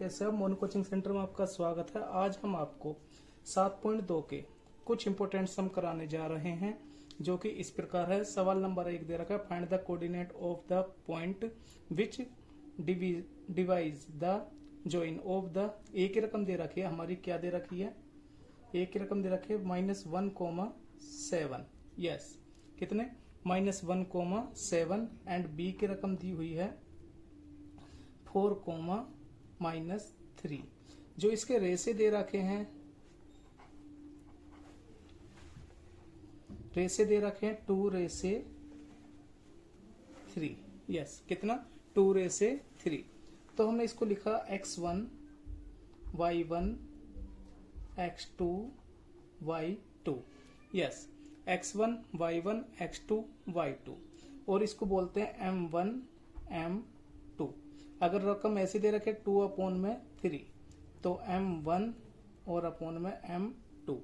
कैसे हो? Monu coaching centre में आपका स्वागत है। आज हम आपको 7.2 के कुछ इंपोर्टेंट सम कराने जा रहे हैं, जो कि इस प्रकार है। सवाल नंबर 1 दे रखा है, find the coordinate of the point which divides the join of the. एक ही रकम दे रखी है हमारी, क्या दे रखी है? एक ही रकम दे रखी है -1,7। यस, कितने? -1,7 एंड बी की रकम दी हुई है 4,-3। जो इसके रेसे दे रखे हैं, रेसे दे रखे हैं 2/3। यस, कितना? 2/3। तो हमने इसको लिखा x1 y1 x2 y2। Yes, x1 y1 x2 y2, और इसको बोलते हैं m1 m2। अगर रकम ऐसे दे रखे 2/3, तो m1 और अपॉन में m2।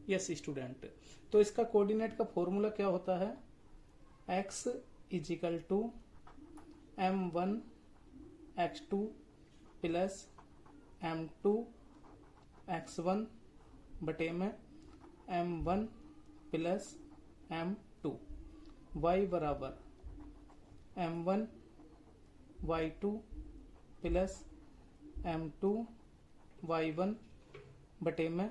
यस स्टूडेंट, तो इसका कोऑर्डिनेट का फॉर्मूला क्या होता है? x = m1 x2 plus m2 x1 बटे में m1 प्लस m2। y बराबर m1 y2 plus m2 y1 बटे में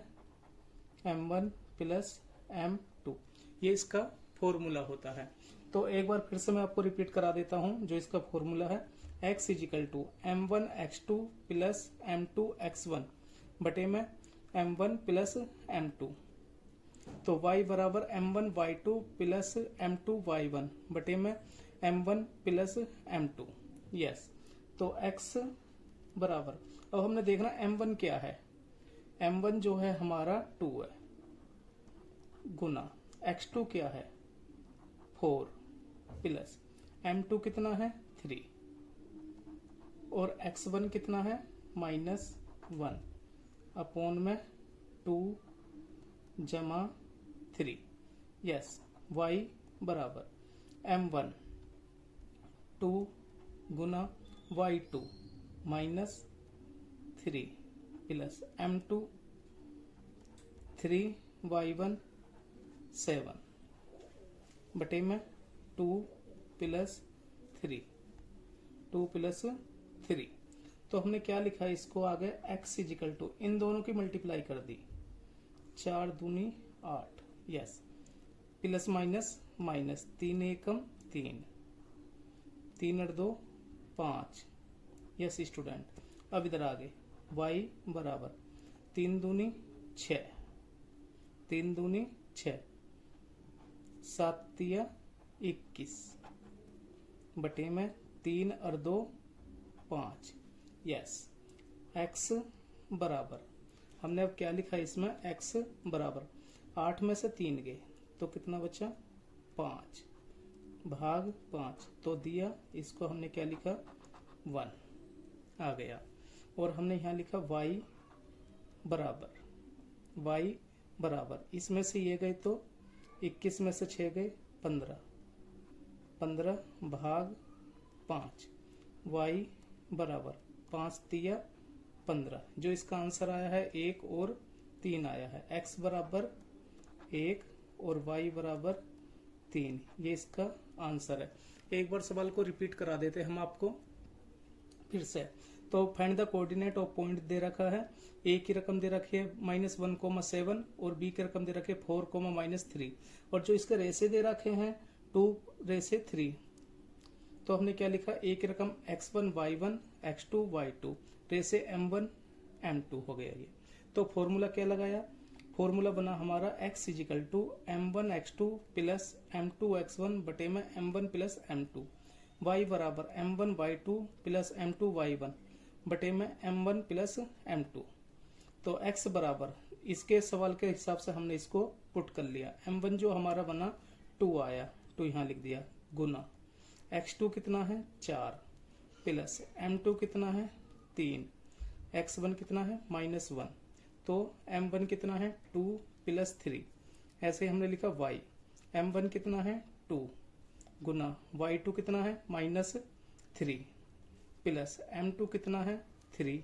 m1 प्लस m2। ये इसका फॉर्मूला होता है। तो एक बार फिर से मैं आपको रिपीट करा देता हूं। जो इसका फॉर्मूला है, x = m1 x2 plus m2 x1 बटे में m1 प्लस m2। तो y बराबर m1 y2 plus m2 y1 बटे में m1 प्लस m2। यस, तो x बराबर, अब हमने देखना m1 क्या है। m1 जो है हमारा 2 है, गुना x2 क्या है 4 प्लस m2 कितना है 3, और x1 कितना है -1 अपॉन में 2 जमा 3। यस, y बराबर m1 2 गुना y2 -3 प्लस m2 3 y1 7 बटे में 2 प्लस 3 तो हमने क्या लिखा है इसको आगे? x = इन दोनों की मल्टीप्लाई कर दी, 4 दूनी 8। यस, प्लस माइनस माइनस, 3 एकम 3, 3 और 2 5। यस स्टूडेंट, अब इधर आगे y बराबर 3 दूनी 6, 3 दूनी 6, 7 तिया 21 बटे में 3 और 2 5। यस, x बराबर, हमने अब क्या लिखा इसमें? x बराबर 8 में से 3 गए तो कितना बचा? 5 भाग 5। तो दिया, इसको हमने क्या लिखा? 1 आ गया। और हमने यहाँ लिखा y बराबर इसमें से ये गए तो 21 में से 6 गए 15, 15 भाग 5। y बराबर 5 तिया 15। जो इसका आंसर आया है 1 और 3 आया है। x बराबर 1 और y बराबर 3, ये इसका आंसर है। एक बार सवाल को रिपीट करा देते हम आपको फिर से। तो find the coordinate of point दे रखा है, ए की रकम दे रखी है -1,7 और बी की रकम दे रखी है 4,-3, और जो इसके रेसे दे रखे हैं 2/3। तो हमने क्या लिखा? ए की रकम x1 y1 x2 y2, रेसे m1 m2 हो गया ये। तो फॉर्मूला क्या लगाया? फॉर्मूला बना हमारा x = m1 x2 plus m2 x1 बटे में m1 प्लस m2। y बराबर m1 y2 plus m2 y1 बटे में m1 प्लस m2। तो x बराबर, इसके सवाल के हिसाब से हमने इसको पुट कर लिया। m1 जो हमारा बना 2 आया, तो यहाँ लिख दिया, गुना x2 कितना है 4 प्लस m2 कितना है 3, x1 कितना है -1, तो m1 कितना है 2 प्लस 3। ऐसे हमने लिखा y, m1 कितना है 2 गुना y2 कितना है -3 प्लस m2 कितना है 3,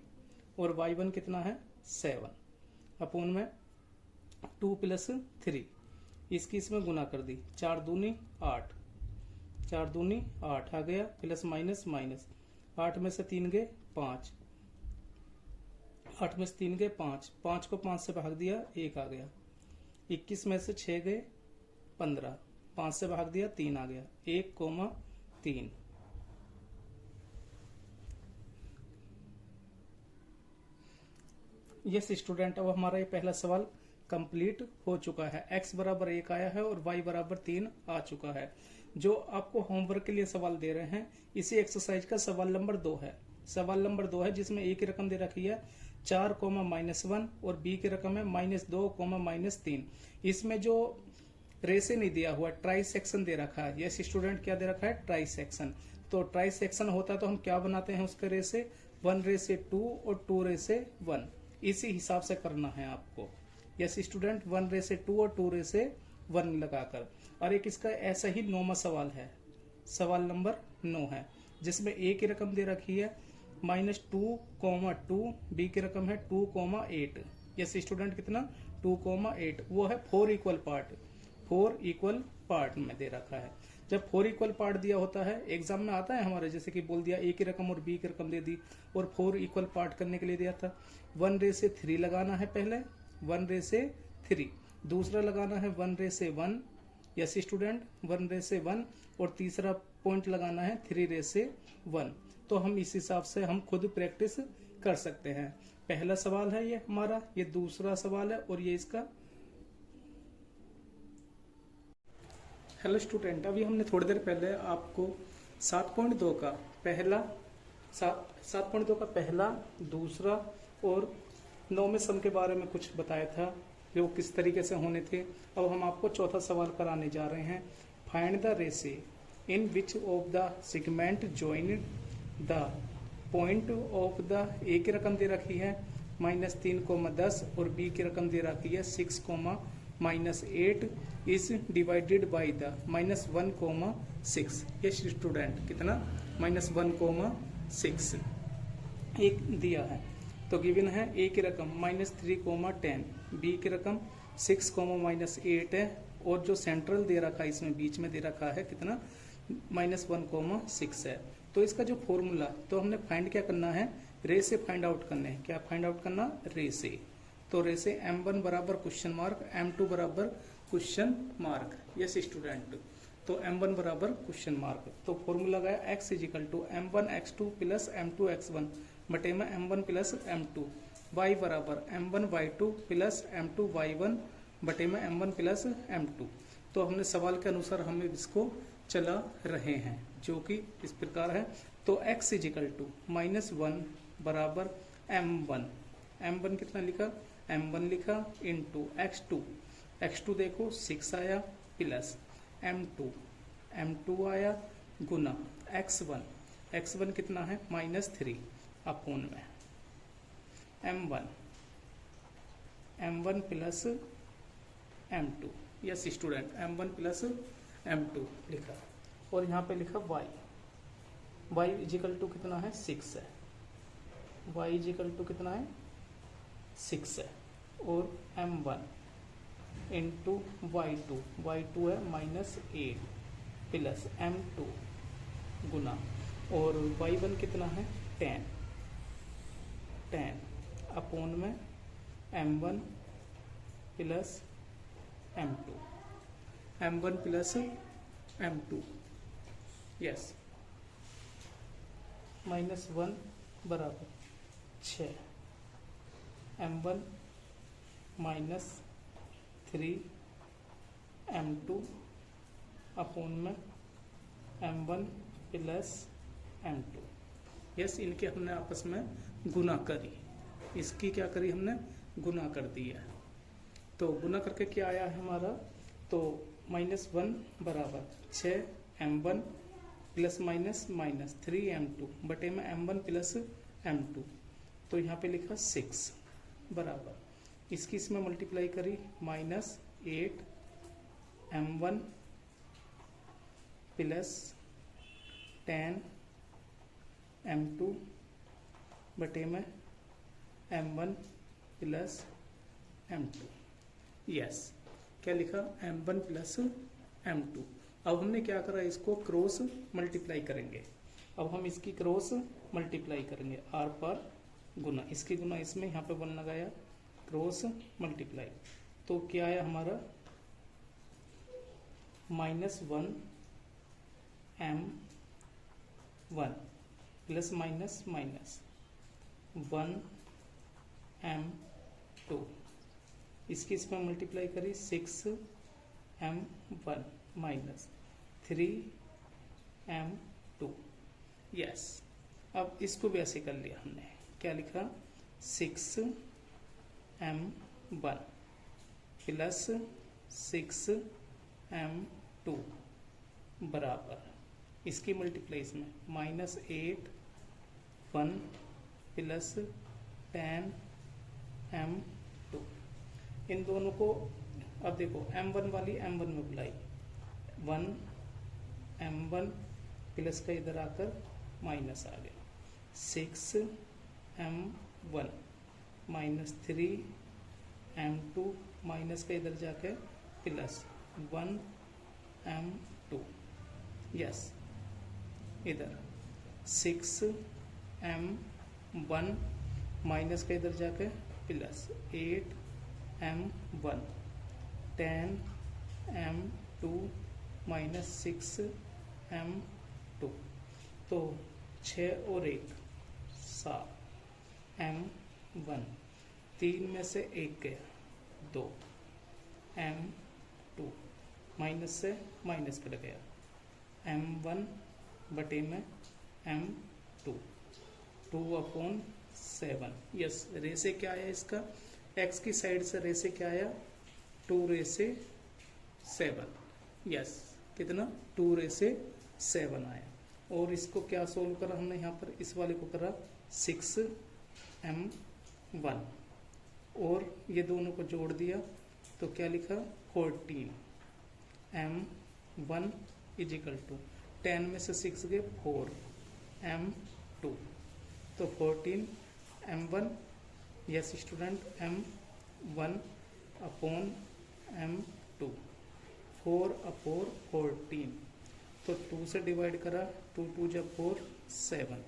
और y1 कितना है 7 अपोन में 2 + 3 इसकी इसमें गुना कर दी, 4 दूनी 8, 4 दूनी 8 आ गया, प्लस माइनस माइनस, 8 में से 3 गए 5, 8 में से 3 गए 5, 5 को 5 से भाग दिया 1 आ गया, 21 में से 6 गए 15, 5 से भाग दिया 3 आ गया, 1,3। यस स्टूडेंट, अब हमारा ये पहला सवाल कंप्लीट हो चुका है। x बराबर 1 आया है और y बराबर 3 आ चुका है। जो आपको होमवर्क के लिए सवाल दे रहे हैं, इसी एक्सरसाइज का सवाल नंबर 2 है। सवाल नंबर 2 है जिसमें a की रकम दे रखी है 4, -1 और b की रकम है -2, -3। इसमें जो रेसे नहीं दिया हुआ, ट्राई सेक्शन दे रखा है। यस स्टूडेंट, क्या दे रखा है ट्राई सेक्शन। तो ट्राई सेक्शन होता है तो हम क्या बनाते हैं उसके रेसे 1/2 और 2/1। इसी हिसाब से करना है आपको। यस स्टूडेंट, 1/2 और 2/1 लगाकर। और एक इसका ऐसा ही 9वां सवाल है, सवाल नंबर 9 है, जिसमें a की रकम दे रखी है -2,2, b की रकम है 2,8। यस स्टूडेंट, कितना 2,8, वो है 4 इक्वल पार्ट, 4 इक्वल पार्ट में दे रखा है। जब 4 इक्वल पार्ट दिया होता है, एग्जाम में आता है हमारे, जैसे कि बोल दिया a की रकम और b की रकम दे दी और 4 इक्वल पार्ट करने के लिए दिया था, 1/3 लगाना है पहले, 1/3, दूसरा लगाना है 1/1। यस स्टूडेंट, 1/1 और तीसरा पॉइंट लगाना है 3/1। तो हम इस हिसाब से हम खुद प्रैक्टिस कर सकते हैं। पहला सवाल है ये हमारा, ये दूसरा सवाल है और ये इसका। हेलो स्टूडेंट, अभी हमने थोड़ी देर पहले आपको 7.2 का पहला 7.2 का पहला, दूसरा और 9वें सम के बारे में कुछ बताया था, जो किस तरीके से होने थे। अब हम आपको चौथा सवाल कराने जा रहे हैं। Find the ratio in which of the segment joined the point of the A की रकम दे रखी है -3,10 और बी की रकम दे रखी है 6,-8 इज डिवाइडेड बाई द -1,6। ये स्टूडेंट कितना -1,6 एक दिया है। तो गिवन है ए की रकम -3,10, बी की रकम 6,-8 है और जो सेंट्रल दे रखा है इसमें बीच में दे रखा है कितना -1,6 है। तो इसका जो फॉर्मूला, तो हमने फाइंड क्या करना है, रे से फाइंड आउट करने हैं। क्या फाइंड आउट करना, रे से। तो रे से m1 बराबर क्वेश्चन मार्क, m2 बराबर क्वेश्चन मार्क। यस स्टूडेंट, तो m1 बराबर क्वेश्चन मार्क। तो फॉर्मूला गया x = m1x2 + m2x1 बटे में m1 + m2, y बराबर m1y2 + m2y1 बटे में m1 + m2। तो हमने सवाल के अनुसार हम इसको चला रहे हैं, जो कि इस प्रकार है। तो x = -1 बराबर m1, m1 कितना लिखा, m1 लिखा इंटू x2 देखो 6 आया प्लस m2 आया गुना x1 कितना है -3 अपोन में m1 plus m2। Yes student, m1 plus m2 लिखा और यहाँ पे लिखा y = कितना है 6 है, y = कितना है 6 है और m1 इंटू y2 है -8 प्लस m2 गुना और y1 कितना है 10 अपोन में m1 प्लस m2 यस -1 बराबर 6 m1 -3 m2 अपोन में m1 प्लस m2। यस, इनके हमने आपस में गुना करी, इसकी क्या करी हमने गुना कर दिया। तो गुना करके क्या आया है हमारा, तो -1 बराबर 6 m1 ± -3 m2 बटे में m1 प्लस m2। तो यहाँ पे लिखा 6 बराबर, इसकी इसमें मल्टीप्लाई करी -8 m1 प्लस 10 m2 बटे में m1 प्लस m2। यस, क्या लिखा, m1 प्लस m2। अब हमने क्या करा, इसको क्रॉस मल्टीप्लाई करेंगे। अब हम इसकी क्रॉस मल्टीप्लाई करेंगे, आर पर गुना, इसकी गुना इसमें, यहाँ पे 1 लगाया, क्रॉस मल्टीप्लाई, तो क्या आया हमारा -1 m1 plus minus minus 1 m2, इसकी इसमें मल्टीप्लाई करी 6 m1 माइनस 3 m2। यस, अब इसको भी ऐसे कर लिया हमने, क्या लिखा 6 m1 प्लस 6 m2 बराबर, इसकी मल्टीप्लाई इसमें -8 1 प्लस 10 m2। इन दोनों को अब देखो, m1 वाली m1 में बुलाई, 1 m1 प्लस का इधर आकर माइनस आ गया, 6 m1 माइनस 3 m2 माइनस का इधर जाके प्लस 1 m2। यस, इधर 6 m1 माइनस का इधर जाके plus 8 m1 10 m2 minus 6 m2, तो 6 और 1 7 m1, 3 में से 1 गया 2 m2, माइनस से माइनस कट गया, m1 बटे में m2, 2/7। यस, रे से क्या आया इसका, x की साइड से रे से क्या आया 2/7। यस, कितना 2/7 आया। और इसको क्या सोल्व करा हमने, यहाँ पर इस वाले को करा 6 m1 और ये दोनों को जोड़ दिया, तो क्या लिखा 14 m1 इजिकल टू 10 में से 6 गए 4 m2, तो 14 m1। Yes student, m1 upon m2, 4/14, तो 2 से डिवाइड करा, 2 2 जब 4 7,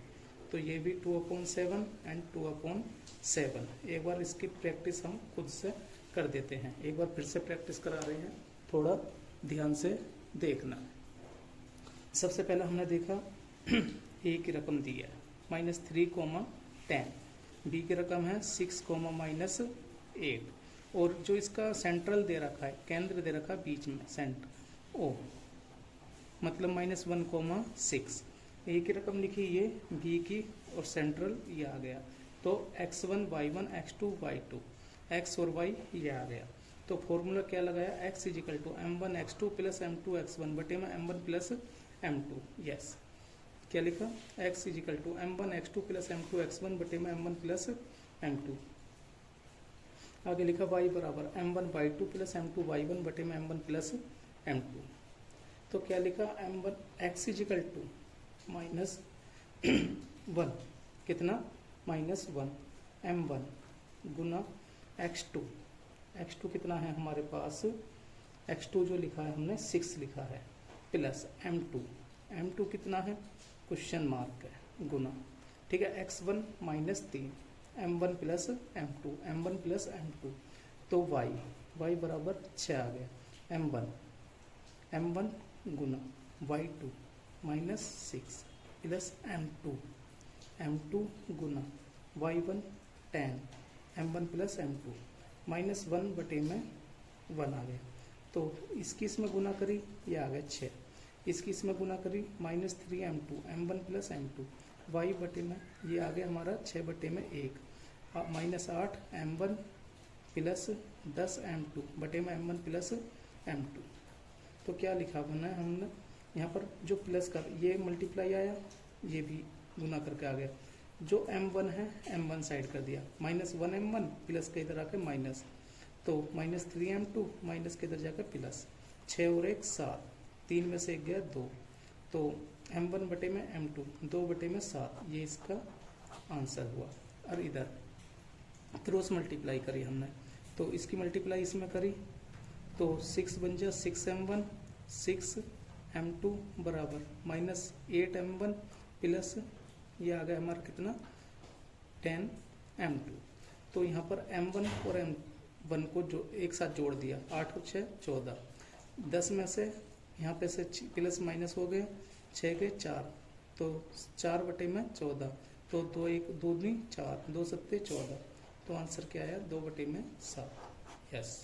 तो ये भी 2/7 एंड 2/7। एक बार इसकी प्रैक्टिस हम खुद से कर देते हैं, एक बार फिर से प्रैक्टिस करा रहे हैं, थोड़ा ध्यान से देखना। सबसे पहले हमने देखा ए की रकम दी है -3, 10, बी की रकम है 6, -8, और जो इसका सेंट्रल दे रखा है, केंद्र दे रखा है बीच में, सेंटर ओ, मतलब -1, 6। ए की रकम लिखी ये, बी की, और सेंट्रल ये आ गया, तो x1 y1 x2 y2, x और y ये आ गया। तो फॉर्मूला क्या लगाया, x is equal to m1 x2 plus m2 x1 बटे में m1 प्लस m2। यस, क्या लिखा, x is equal to m1 x2 plus m2 x1 बटे में m1 प्लस m2। आगे लिखा y बराबर m1 y2 plus m2 y1 बटे में m1 प्लस m2। तो क्या लिखा, m1 x इजिकल टू -1, कितना -1 m1 गुना x2 कितना है हमारे पास, x2 जो लिखा है हमने 6 लिखा है, प्लस m2 कितना है, क्वेश्चन मार्क है, गुना, ठीक है, x1 -3 m1 प्लस m2 तो y बराबर 6 आ गया, m1 गुना y2 -6 प्लस m2 गुना y1 10 m1 प्लस m2 -1 बटे में 1 आ गया। तो इसकी इसमें गुना करी, ये आ गया 6, इसकी इसमें गुना करी -3 m2 m1 plus m2 y बटे में ये आ गया हमारा 6 बटे में 1, -8 m1 प्लस 10 m2 बटे में m1 प्लस m2। तो क्या लिखा बना है हमने यहाँ पर, जो प्लस का ये मल्टीप्लाई आया, ये भी गुना करके आ गया, जो m1 है m1 साइड कर दिया, -1 m1 प्लस के इधर आके माइनस, तो -3 m2 माइनस के इधर जाकर प्लस, 6 और 1 7, 3 में से 1 गया 2, तो m1 बटे में m2 2 बटे में 7, ये इसका आंसर हुआ। और इधर क्रॉस मल्टीप्लाई करी हमने, तो इसकी मल्टीप्लाई इसमें करी तो 6 बन जा 6m1 6m2 बराबर -8m1 प्लस ये आ गया हमारा कितना 10m2। तो यहाँ पर m1 और m1 को जो एक साथ जोड़ दिया, 8 और 6 14, 10 में से यहाँ पे से प्लस माइनस हो गए, 6 के 4, तो 4 बटे में 14, तो 2 1 2 दूनी 4, 2 सत्ते 14, तो आंसर क्या आया 2 बटे में 7। यस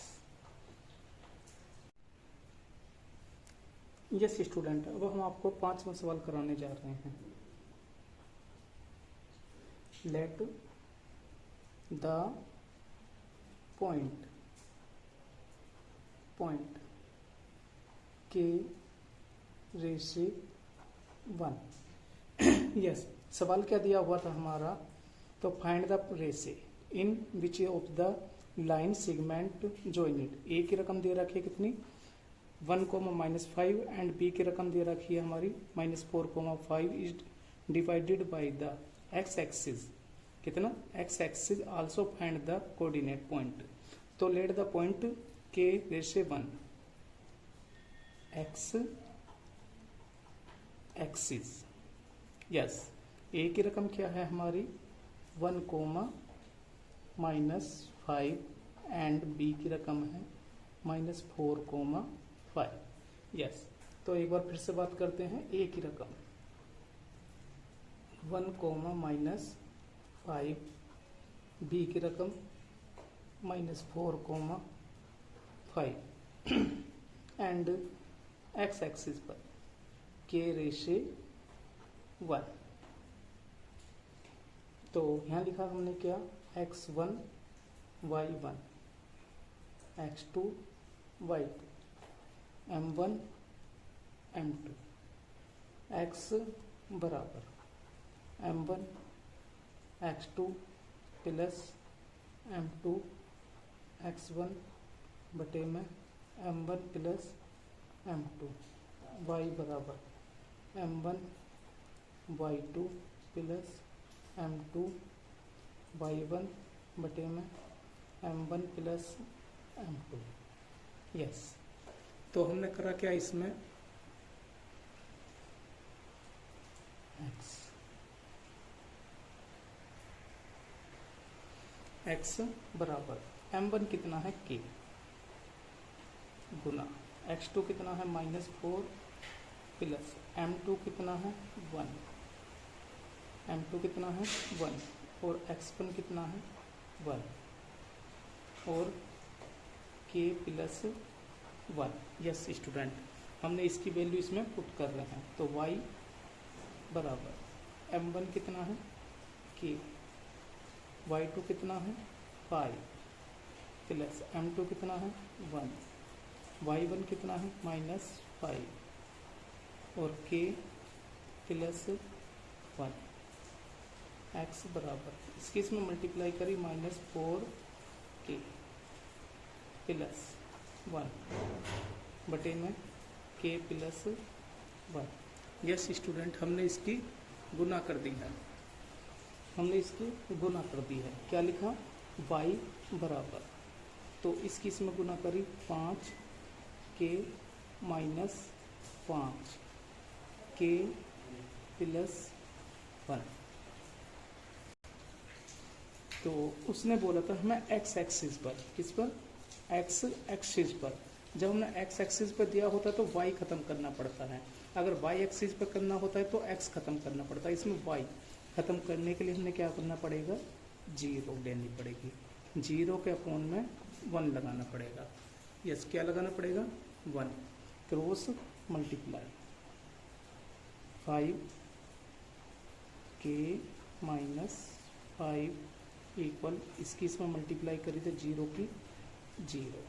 यस स्टूडेंट, अब हम आपको 5वां सवाल कराने जा रहे हैं। लेट द पॉइंट के रेशियो 1। यस, सवाल क्या दिया हुआ था हमारा, तो find the ratio in which of the line segment joint. A की रकम दे रखी है कितनी 1,-5 एंड बी की रकम दे रखी है हमारी -4,5 is divided by the x axis कितना x axis. Also find the coordinate point. तो लेट द पॉइंट के ratio 1 x axis. Yes, A की रकम क्या है हमारी 1,-5 एंड बी की रकम है -4,5। यस, तो एक बार फिर से बात करते हैं। ए की रकम 1,-5, बी की रकम -4,5 एंड एक्स एक्सिस पर के रेशियो 1। तो यहाँ लिखा हमने क्या x1 y1 x2 y2 m1 m2 x बराबर m1 x2 plus m2 x1 बटे में m1 प्लस m2 y बराबर m1 y2 plus m2 y1 बटे में m1 प्लस m2। यस, तो हमने करा क्या इसमें x बराबर m1 कितना है k गुना x2 कितना है -4 प्लस m2 कितना है 1, m2 कितना है 1 और x1 कितना है 1 और k प्लस 1। यस स्टूडेंट, हमने इसकी वैल्यू इसमें पुट कर रहे हैं। तो y बराबर m1 कितना है k, y2 कितना है 5 प्लस m2 कितना है 1, y1 कितना है -5 और k प्लस 1। x बराबर इसकी इसमें मल्टीप्लाई करी -4k प्लस 1 बटे में k प्लस 1। यस स्टूडेंट, हमने इसकी गुना कर दी है, क्या लिखा y बराबर, तो इसकी इसमें गुना करी 5k -5 k प्लस 1। तो उसने बोला था हमें x एक्सिस पर, किस पर x एक्सिस पर। जब हमने x एक्सिस पर दिया होता है तो y खत्म करना पड़ता है, अगर y एक्सिस पर करना होता है तो x खत्म करना पड़ता है। इसमें y खत्म करने के लिए हमें क्या करना पड़ेगा 0 लेनी पड़ेगी, 0 के अपॉन में 1 लगाना पड़ेगा। यस, क्या लगाना पड़ेगा 1, क्रॉस मल्टीप्लाई 5k -5 इक्वल, इसकी इसमें मल्टीप्लाई करी तो 0 की 0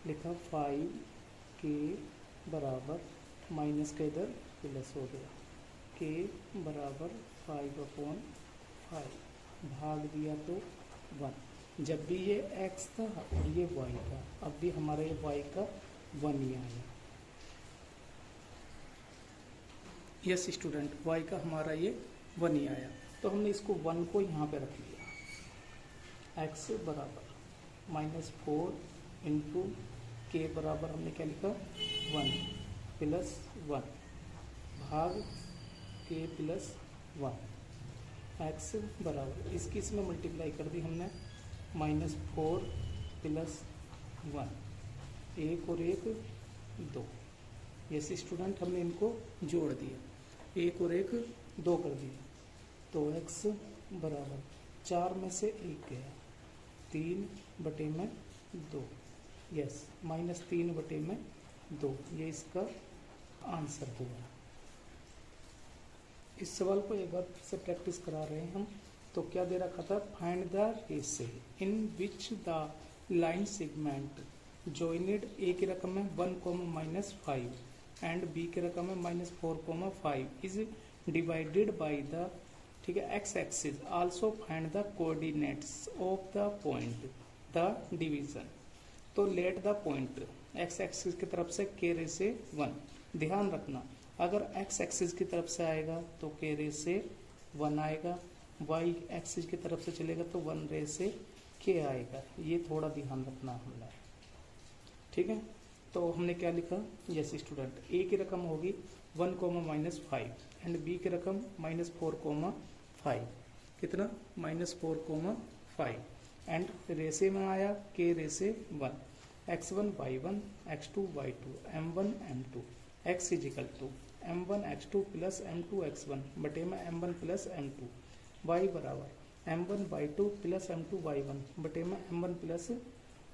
लिखा 5k बराबर माइनस का इधर प्लस हो गया, k बराबर 5/5 भाग दिया तो 1। जब भी ये x था और ये y था, अब भी हमारा ये y का 1 ही आया। यस स्टूडेंट, y का हमारा ये 1 ही आया, तो हमने इसको 1 को यहाँ पे रख लिया। एक्स बराबर -4 इंटू के बराबर हमने क्या लिखा 1 प्लस 1 भाग के प्लस 1 एक्स बराबर इसकी इसमें मल्टीप्लाई कर दी हमने -4 प्लस 1 एक और एक 2। यस स्टूडेंट हमने इनको जोड़ दिया, एक और एक 2 कर दिया, तो एक्स बराबर 4 में से 1 गया 3 बटे में 2। यस -3 बटे में 2 ये इसका आंसर हुआ। इस सवाल को एक बार फिर से प्रैक्टिस करा रहे हैं हम। तो क्या दे रखा था, find the ratio in which the line segment joined A की रकम है 1, -5 एंड बी की रकम है -4, 5 इज डिवाइडेड बाय द, ठीक है, x axis. Also find the coordinates of the point the division. तो let the point x axis की तरफ से के रे से 1। ध्यान रखना अगर एक्स एक्सिस की तरफ से आएगा तो के रे से 1 आएगा, वाई एक्सिस की तरफ से चलेगा तो 1 रे से के आएगा। ये थोड़ा ध्यान रखना हमने, ठीक है। तो हमने क्या लिखा, यस स्टूडेंट, ए की रकम होगी 1, -5 एंड बी की रकम -4, 5 कितना -4, 5 एंड रेसे में आया के रेसे 1 x1 y1 x2 y2 m1 m2 x is equal to m1 x2 plus m2 x1 बटे में m1 प्लस m2 y बराबर m1 y2 plus m2 y1 बटे में m1 प्लस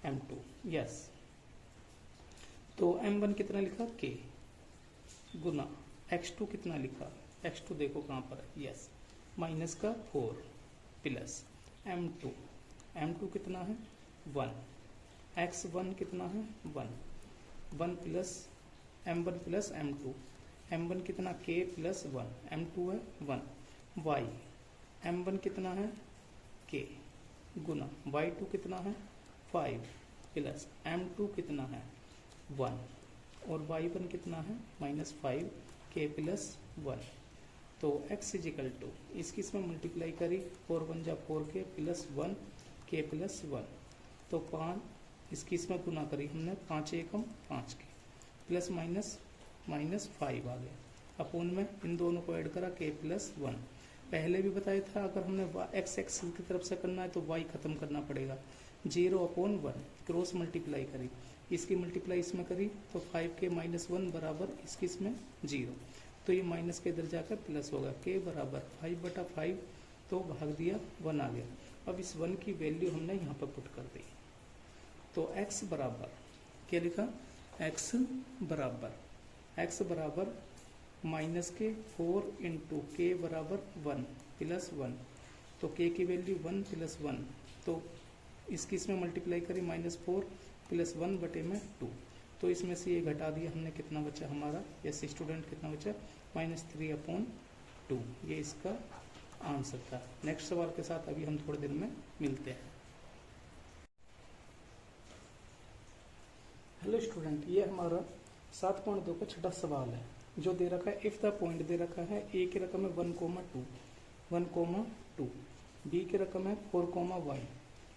m2। यस तो m1 कितना लिखा k गुना x2 कितना लिखा, x2 देखो कहाँ पर है, यस माइनस का 4 प्लस m2 कितना है 1, x1 कितना है 1 प्लस m1 प्लस m1 कितना k प्लस 1 m2 है 1 y m1 कितना है k गुना y2 कितना है 5 प्लस m2 कितना है 1 और y1 कितना है -5 k प्लस 1। तो x इजिकल टू इसकी इसमें मल्टीप्लाई करी 4 1 जा 4k प्लस 1 k प्लस 1 तो 5 इसकी इसमें गुना करी हमने 5 एकम 5 के प्लस -5 आ गया अपोन में इन दोनों को ऐड करा k प्लस 1। पहले भी बताया था अगर हमने x एक्सिस की तरफ से करना है तो y खत्म करना पड़ेगा 0/1 क्रॉस मल्टीप्लाई करी इसकी मल्टीप्लाई इसमें करी तो 5k -1 बराबर इसकी इसमें 0 तो ये माइनस के इधर जाकर प्लस होगा k बराबर 5/5 तो भाग दिया 1 आ गया। अब इस 1 की वैल्यू हमने यहाँ पर पुट कर दी तो x बराबर क्या लिखा, x बराबर माइनस के 4 इंटू के बराबर 1 प्लस 1 तो k की वैल्यू 1 प्लस 1 तो इसकी इसमें मल्टीप्लाई करी -4 प्लस 1 बटे में 2 तो इसमें से ये घटा दिया हमने, कितना बचा हमारा, यस स्टूडेंट कितना बचा -3/2। ये इसका आंसर था। नेक्स्ट सवाल के साथ अभी हम थोड़ी देर में मिलते हैं। हेलो स्टूडेंट, ये हमारा 7.2 का छठा सवाल है जो दे रखा है इफ द पॉइंट दे रखा है ए की रकम है 1,2 बी की रकम है 4, y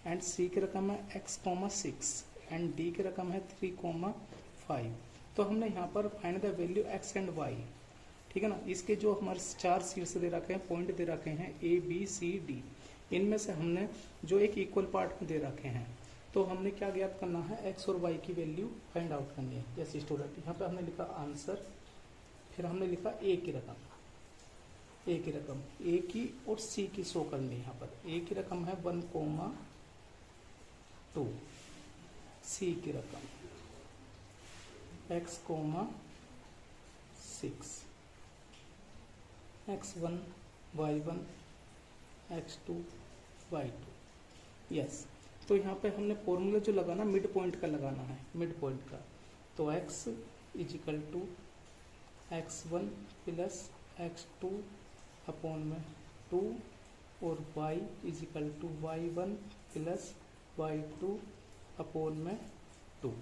एंड सी की रकम है x, 6 एंड डी की रकम है 3, 5। तो हमने यहाँ पर find the value x and y, ठीक है ना। इसके जो हमारे 4 शीर्ष दे रखे हैं, पॉइंट दे रखे हैं a b c d, इनमें से हमने जो एक इक्वल पार्ट में दे रखे हैं तो हमने क्या ज्ञात करना है, x और y की वैल्यू फाइंड आउट करनी है। जैसे स्टूडेंट यहाँ पे हमने लिखा आंसर, फिर हमने लिखा a की रकम a की और c की शो करनी है। यहाँ पर a की रकम है 1,2 c की रकम x, 6 x1 y1 x2 y2। Yes तो यहाँ पे हमने फॉर्मूला जो लगाना मिड पॉइंट का लगाना है, मिड पॉइंट का। तो x is equal to x1 plus x2 upon में 2 और y is equal to y1 plus y2 upon में 2।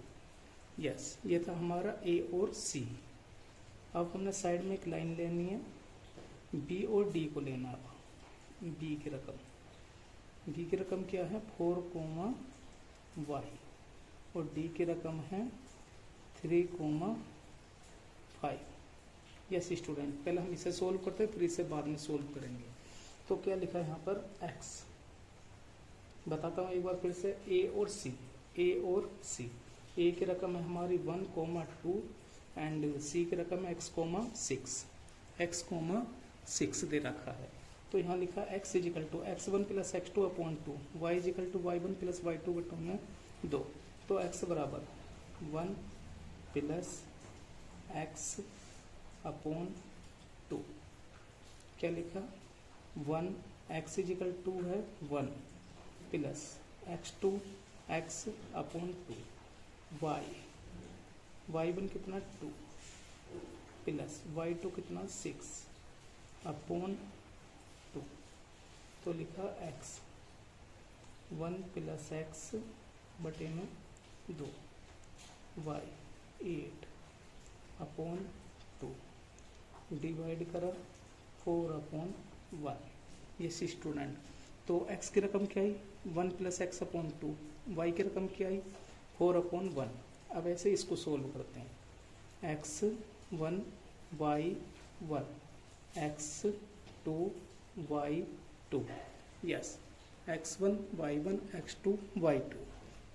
यस ये था हमारा a और c। अब हमने साइड में एक लाइन लेनी है, b और d को लेना है, b की रकम बी की रकम क्या है 4, y, और डी की रकम है 3, 5। यस स्टूडेंट, पहले हम इसे सोल्व करते हैं फिर इसे बाद में सोल्व करेंगे। तो क्या लिखा है यहाँ पर x, बताता हूँ एक बार फिर से, a और c, a की रकम है हमारी 1, 2 एंड c की रकम है x, 6 दे रखा है। तो यहाँ लिखा x is equal to x1 plus x2 upon 2, y is equal to y1 plus y2 बटन में 2। तो x बराबर 1 प्लस x अपॉन 2, क्या लिखा 1, x इजिकल टू है 1 plus x2 x upon 2, y1 कितना 2 प्लस y2 कितना 6 अपॉन 2। तो लिखा x 1 प्लस x बटे में 2, y 8 अपॉन 2 डिवाइड करा 4 अपॉन 1। ये स्टूडेंट, तो x की रकम क्या आई 1 प्लस एक्स अपॉन 2, y की रकम क्या आई 4 अपॉन 1। अब ऐसे इसको सोल्व करते हैं, x 1 y 1 x2 y2, yes x1 y1 x2 y2।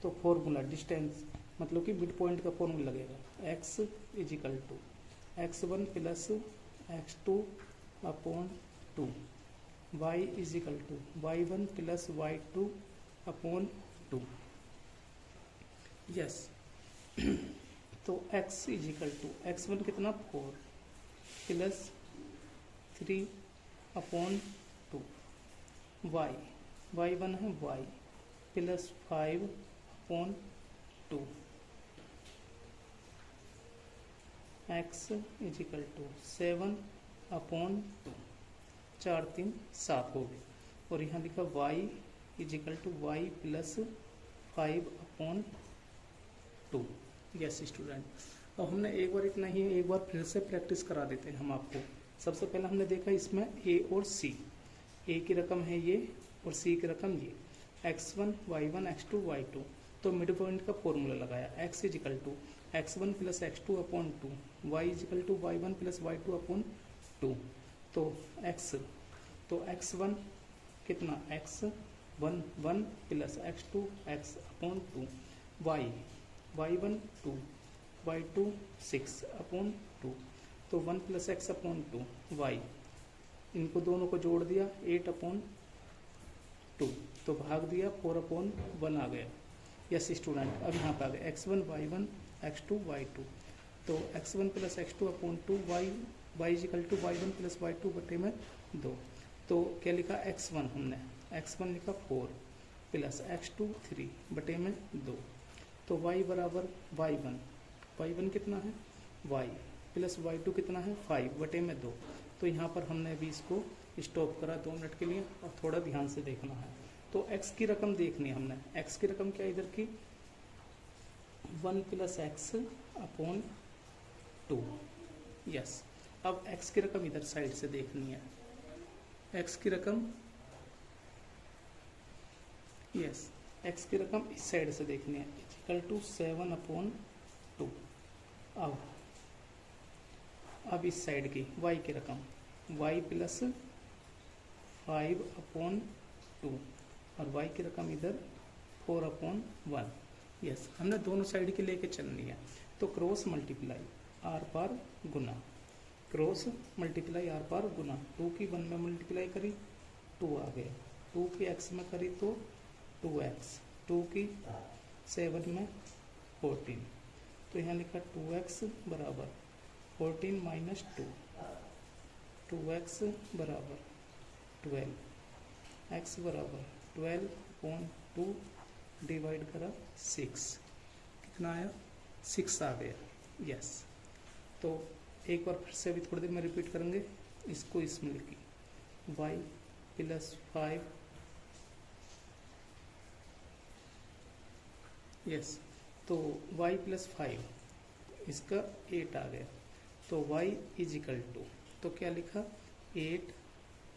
तो फॉर्मूला डिस्टेंस मतलब कि मिड पॉइंट का फॉर्मूला लगेगा, x is equal to x1 plus x2 upon 2, y is equal to y1 plus y2 upon 2, yes. तो x इजिकल टू x1 कितना 4 plus 3 upon 2, y1 है y plus 5 upon 2, x is equal to 7 upon 2, 4 3 7 हो गए। और यहाँ लिखा y is equal to y plus 5 upon 2। Yes student, अब हमने एक बार इतना ही, एक बार फिर से प्रैक्टिस करा देते हैं हम आपको। सबसे पहले हमने देखा इसमें a और c, a की रकम है ये और c की रकम ये, x1 y1 x2 y2। तो मिड पॉइंट का फॉर्मूला लगाया, x is equal to x1 plus x2 upon 2, y is equal to y1 plus y2 upon 2। तो x1 कितना x1 1 plus x2 x upon 2, y1 2 y2 6 upon 2। तो 1 plus x upon 2 y, इनको दोनों को जोड़ दिया 8 अपॉन 2, तो भाग दिया 4 अपॉन 1 आ गया। यस स्टूडेंट, अब यहाँ पे आ गया x1 y1 x2 y2। तो x1 plus x2 upon 2, y is equal to y1 plus y2 बटे में 2। तो क्या लिखा x1 हमने x1 लिखा 4 प्लस x2 3 बटे में 2। तो y बराबर y1 कितना है y प्लस y2 कितना है 5 बटे में 2। तो यहाँ पर हमने अभी इसको स्टॉप करा 2 मिनट के लिए और थोड़ा ध्यान से देखना है। तो x की रकम देखनी है हमने, x की रकम क्या इधर की 1 प्लस एक्स अपॉन 2, यस। अब x की रकम इधर साइड से देखनी है, x की रकम यस x की रकम इस साइड से देखनी है, इक्वल टू 7 अपॉन 2। अब इस साइड की y की रकम y प्लस 5 अपॉन 2 और y की रकम इधर 4 अपॉन 1। यस, हमने दोनों साइड की लेके चलनी है। तो क्रॉस मल्टीप्लाई आर पार गुना, क्रॉस मल्टीप्लाई आर पार गुना, 2 की 1 में मल्टीप्लाई करी 2 आ गया, 2 की x में करी तो 2x, 2 की 7 में 14। तो यहाँ लिखा 2x बराबर 14 माइनस 2, 2x बराबर 12, x बराबर 12/2 डिवाइड करा 6, कितना आया 6 आ गया। यस, तो एक बार फिर से अभी थोड़ी देर में रिपीट करेंगे इसको, इसमें लिखी y प्लस 5, यस, तो y प्लस 5 इसका 8 आ गया। तो y इज इक्वल टू, तो क्या लिखा 8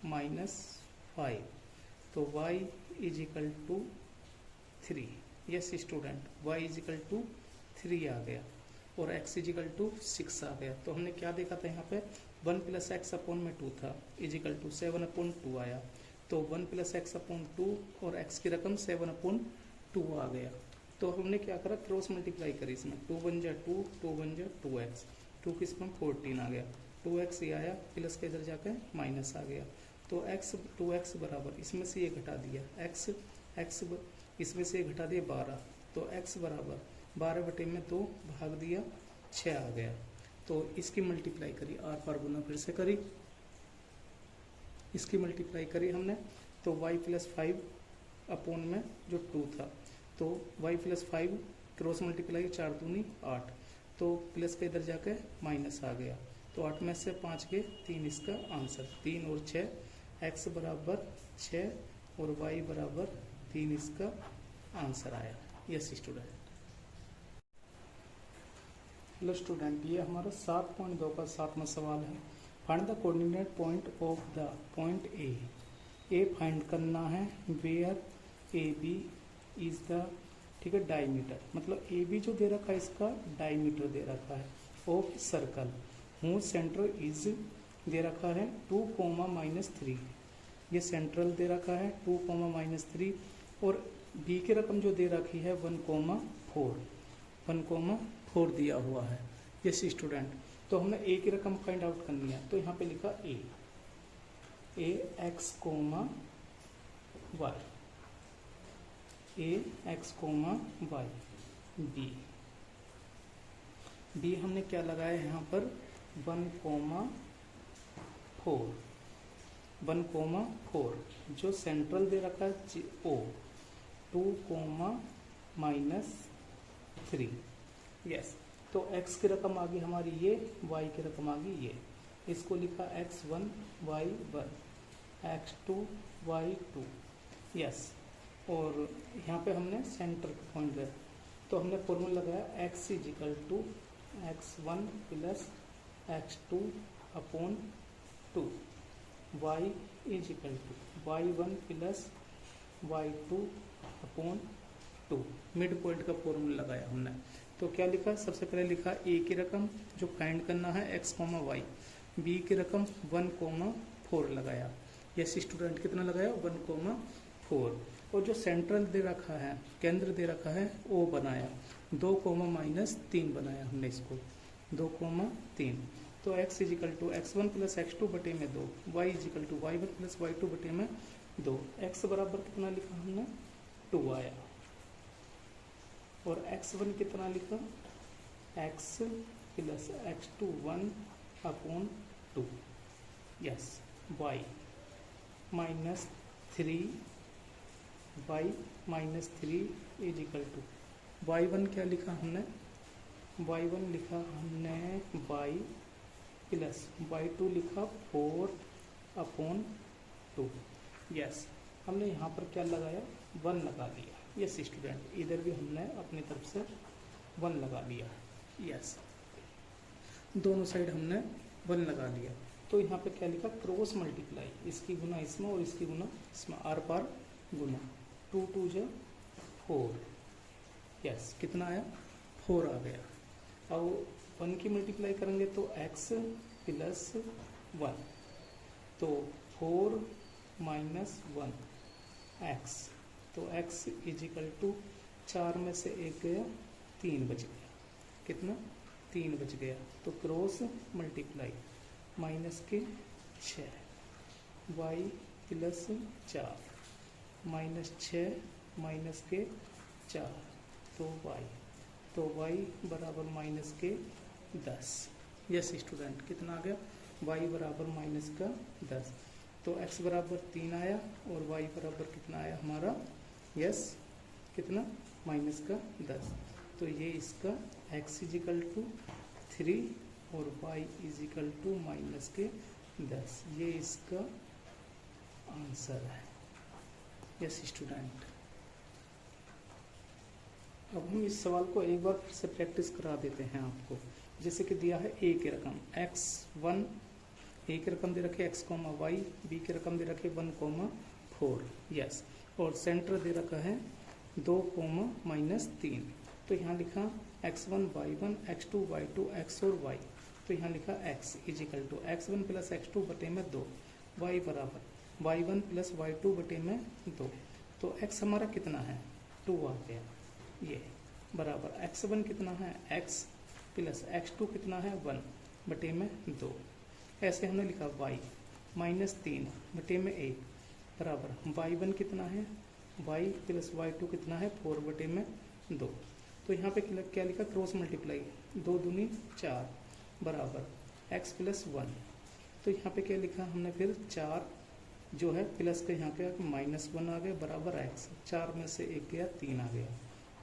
माइनस 5, तो y is equal to 3। Yes student, y is equal to 3 आ गया और x इज इक्वल टू 6 आ गया। तो हमने क्या देखा था यहाँ पे 1 प्लस एक्स अपॉन में 2 था, इज इक्वल टू 7 अपॉन 2 आया। तो 1 प्लस एक्स अपॉन 2 और x की रकम 7 अपॉन 2 आ गया। तो हमने क्या करा, क्रॉस मल्टीप्लाई करी इसमें, 2 1 जा 2, 2 1 जा 2x, 2 किस में 14 आ गया, 2x ये आया, प्लस के इधर जाकर माइनस आ गया। तो x 2x बराबर, इसमें से ये घटा दिया x इसमें से ये घटा दिया 12, तो x बराबर 12 बटे में 2 भाग दिया 6 आ गया। तो इसकी मल्टीप्लाई करी, आर पार गुना फिर से करी, इसकी मल्टीप्लाई करी हमने, तो y प्लस 5 अपॉन में जो 2 था, तो y प्लस 5 क्रॉस मल्टीप्लाई 4 दूनी 8, तो प्लस के इधर जाकर माइनस आ गया। तो 8 में से 5 के 3 इसका आंसर, 3 और 6, x बराबर 6 और y बराबर 3 इसका आंसर आया। Yes student. हेलो स्टूडेंट, ये हमारा 7.2 का 7वां सवाल है। Find the coordinate point of the point A find करना है where A B is the, ठीक है, डायमीटर, मतलब ए बी जो दे रखा है इसका डायमीटर दे रखा है ऑफ सर्कल हूँ सेंटर इज दे रखा है 2, -3, ये सेंट्रल दे रखा है 2, -3 और बी की रकम जो दे रखी है 1,4 दिया हुआ है। यस स्टूडेंट, तो हमने ए की रकम फाइंड आउट करनी है, तो यहाँ पे लिखा A x, y, x, y, B हमने क्या लगाया है यहाँ पर 1,4 जो सेंट्रल दे रखा है ओ 2, -3। यस, तो x की रकम आ गई हमारी ये, y की रकम आ गई ये, इसको लिखा x1 y1 x2 y2। Yes, और यहाँ पे हमने सेंटर पॉइंट है, तो हमने फॉर्मूला लगाया x is equal to x1 plus x2 upon 2, y is equal to y1 plus y2 upon 2। Mid point का फॉर्मूला लगाया हमने, तो क्या लिखा, सबसे पहले लिखा ए की रकम जो फाइंड करना है x, y, बी की रकम 1,4 लगाया। यस स्टूडेंट, कितना लगाया 1,4 और जो सेंट्रल दे रखा है, केंद्र दे रखा है, ओ बनाया 2, -3 बनाया हमने इसको 2,3। तो x is equal to x1 plus x2 बटे में 2, y is equal to y1 plus y2 बटे में 2, x बराबर कितना लिखा हमने 2 आया और x1 कितना लिखा x plus x2 1 upon 2। Yes, y -3 is equal to y1 क्या लिखा हमने, y1 लिखा हमने y प्लस y2 लिखा 4 अपॉन 2। यस, हमने यहाँ पर क्या लगाया 1 लगा लिया। यस स्टूडेंट, इधर भी हमने अपनी तरफ से 1 लगा लिया। यस, दोनों साइड हमने 1 लगा लिया। तो यहाँ पे क्या लिखा, क्रॉस मल्टीप्लाई, इसकी गुना इसमें और इसकी गुना इसमें, आर पार गुना, 2 2 जा 4। यस, कितना आया 4 आ गया। अब 1 की मल्टीप्लाई करेंगे तो x प्लस 1, तो 4 -1 x, तो x इज इक्वल टू 4 में से 1 गया 3 बच गया, कितना 3 बच गया। तो क्रॉस मल्टीप्लाई माइनस के 6 y प्लस 4 -6 माइनस के 4 तो y बराबर माइनस के 10। यस स्टूडेंट, कितना आ गया y बराबर माइनस का 10। तो x बराबर 3 आया और y बराबर कितना आया हमारा, यस कितना माइनस का 10। तो ये इसका x इजिकल टू 3 और y इजिकल टू माइनस के 10, ये इसका आंसर है। यस स्टूडेंट, अब हम इस सवाल को एक बार फिर से प्रैक्टिस करा देते हैं आपको। जैसे कि दिया है a की रकम x1, a की रकम दे रखे x, y, b की रकम दे रखे 1, 4, यस, और सेंटर दे रखा है 2, -3। तो यहाँ लिखा x1 y1 x2 y2 x और y। तो यहाँ लिखा x is equal to x1 plus x2 बटे में 2, y बराबर y1 प्लस y2 बटे में 2। तो x हमारा कितना है 2 आ गया, ये बराबर x1 कितना है x प्लस x2 कितना है 1 बटे में 2। ऐसे हमने लिखा y -3 बटे में 1 बराबर y1 कितना है y प्लस y2 कितना है 4 बटे में 2। तो यहाँ पे क्या लिखा क्रॉस मल्टीप्लाई 2 दूनी 4 बराबर x प्लस 1। तो यहाँ पे क्या लिखा हमने फिर 4 जो है प्लस का यहाँ पे -1 आ गया बराबर x, 4 में से 1 गया 3 आ गया,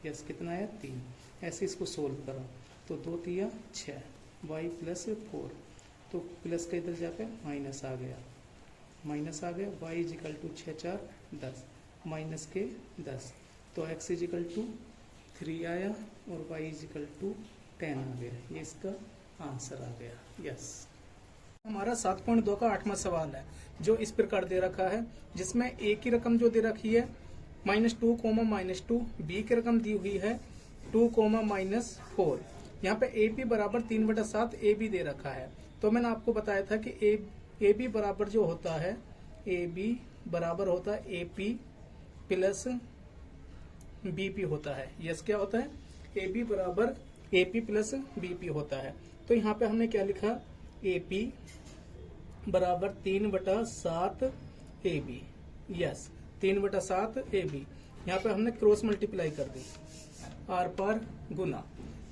यस कितना है 3। ऐसे इसको सोल्व करा तो 2 3 6 y प्लस 4, तो प्लस का इधर जाके माइनस आ गया y इजिकल टू 6 4 10 माइनस के 10। तो x इजिकल टू 3 आया और y इजिकल टू 10 आ गया, ये इसका आंसर आ गया। यस हमारा 7.2 का 8वां सवाल है जो इस प्रकार दे रखा है, जिसमें a की रकम जो दे रखी है -2, -2, b की रकम दी हुई है 2, -4। यहाँ पे AP बराबर 3/7 AB दे रखा है। तो मैंने आपको बताया था कि AB बराबर जो होता है AB बराबर होता है AP प्लस BP होता है। यस क्या होता है AB बराबर AP प्लस BP होता है। तो यहाँ पे हमने क्या लिखा AP बराबर 3/7 AB, यस 3/7 AB। यहाँ पे हमने क्रॉस मल्टीप्लाई कर दी, आर पार गुना,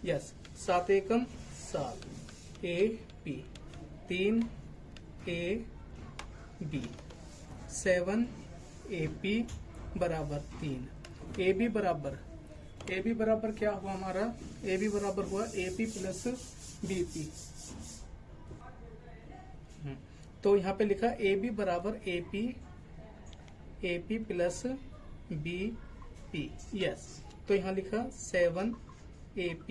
यस 7 एकम 7 AP 3 AB 7 AP बराबर 3। AB बराबर क्या हुआ हमारा AB बराबर हुआ AP प्लस BP। तो यहाँ पे लिखा AB बराबर AP प्लस BP, यस। तो यहाँ लिखा 7 AP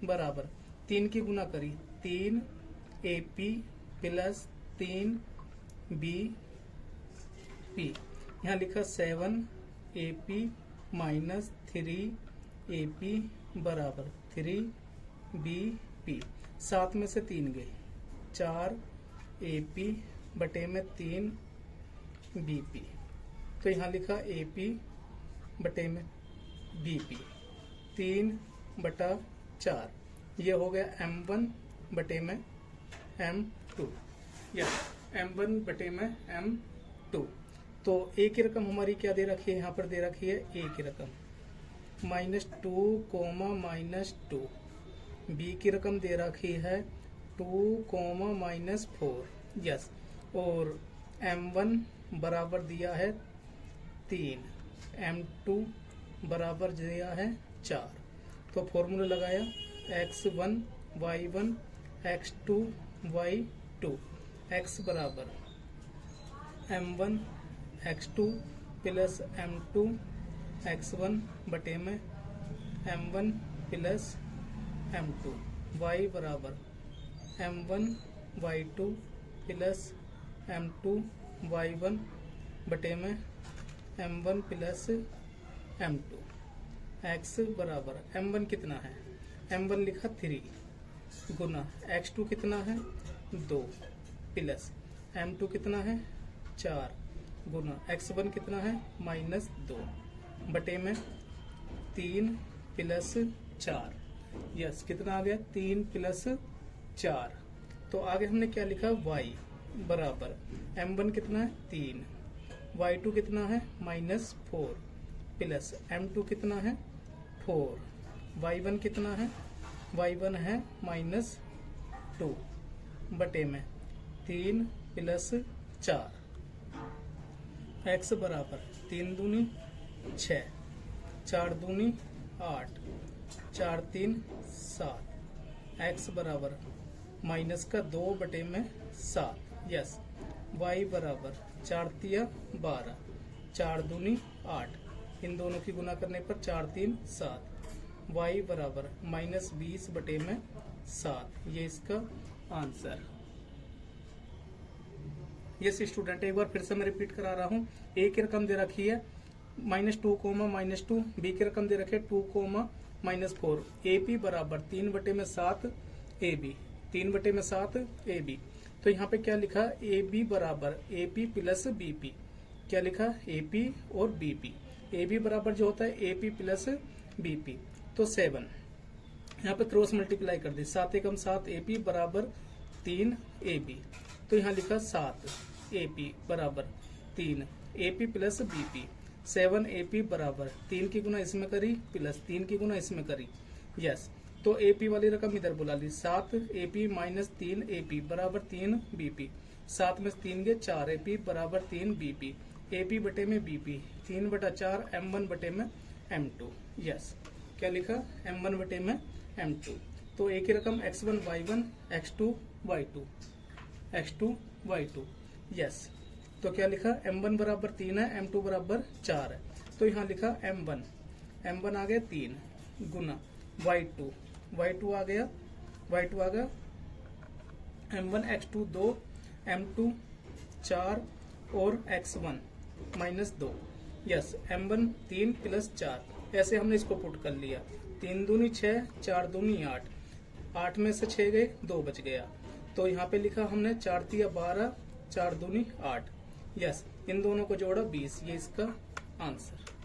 बराबर 3 की गुना करी 3 AP प्लस 3 BP। यहाँ लिखा 7 AP माइनस 3 AP बराबर 3 BP। 7 में से 3 गए 4 AP बटे में 3 BP। तो यहाँ लिखा AP बटे में BP 3/4, ये हो गया M1 बटे में M2, या M1 बटे में M2। तो A की रकम हमारी क्या दे रखी है, यहाँ पर दे रखी है A की रकम -2, -2। B की रकम दे रखी है 2, -4, यस। और M1 बराबर दिया है 3, M2 बराबर दिया है 4। तो फॉर्मूला लगाया x1 y1 x2 y2, x बराबर m1 x2 plus m2 x1 बटे में m1 प्लस m2, y बराबर m1 y2 plus m2 y1 बटे में m1 प्लस m2, x बराबर m1 कितना है m1 लिखा 3 गुना x2 कितना है 2 प्लस m2 कितना है 4 गुना x1 कितना है -2 बटे में 3 प्लस 4, यस कितना आ गया 3 प्लस 4। तो आगे हमने क्या लिखा y बराबर m1 कितना है 3, y2 कितना है -4 प्लस m2 कितना है 4, y1 कितना है y1 है -2 बटे में 3 प्लस 4, x बराबर 3 दूनी 6 4 दूनी 8 4 3 7, x बराबर माइनस का 2 बटे में 7, यस। y बराबर 4 तिया 12 4 दूनी 8, इन दोनों की गुना करने पर 4 3 7, y बराबर -20 बटे में 7, ये इसका आंसर। यस स्टूडेंट, एक बार फिर से मैं रिपीट करा रहा हूँ। A की रकम दे रखी है -2 -2, बी की रकम दे रखे 2 -4, ए पी बराबर 3/7 ए बी, 3/7 ए बी। तो यहाँ पे क्या लिखा, ए बी बराबर A P plus B P, क्या लिखा, ए पी और बी पी। ए बी बराबर जो होता है A P plus B P, तो 7 यहाँ पे क्रॉस मल्टीप्लाई कर दी, 7 एकम 7 ए पी बराबर 3 ए बी। तो यहाँ लिखा 7 ए पी बराबर 3 A P plus B P, 7 A P बराबर 3 की गुना इसमें करी प्लस 3 की गुना इसमें करी, यस। तो ए पी वाली रकम इधर बुला ली, 7 A P minus 3 A P बराबर 3 बी पी, 7 में 3 गए 4 ए पी बराबर 3 बी पी, ए पी बटे में बी पी 3/4 M1 बटे में M2, यस। क्या लिखा, M1 बटे में M2। तो ए की रकम x1 y1 x2 y2, x2 y2, yes. तो क्या लिखा, M1 बराबर 3 है, M2 बराबर 4 है। तो यहाँ लिखा M1, M1 आ गया 3 गुना y2, y2 आ गया M1 x2 2, M2 4 और x1 -2, यस। M1 3 प्लस 4, ऐसे हमने इसको पुट कर लिया, 3 दूनी 6, 4 दूनी 8, 8 में से 6 गए 2 बच गया। तो यहाँ पे लिखा हमने 4 तिया 12, 4 दूनी 8, यस। इन दोनों को जोड़ा 20, ये इसका आंसर।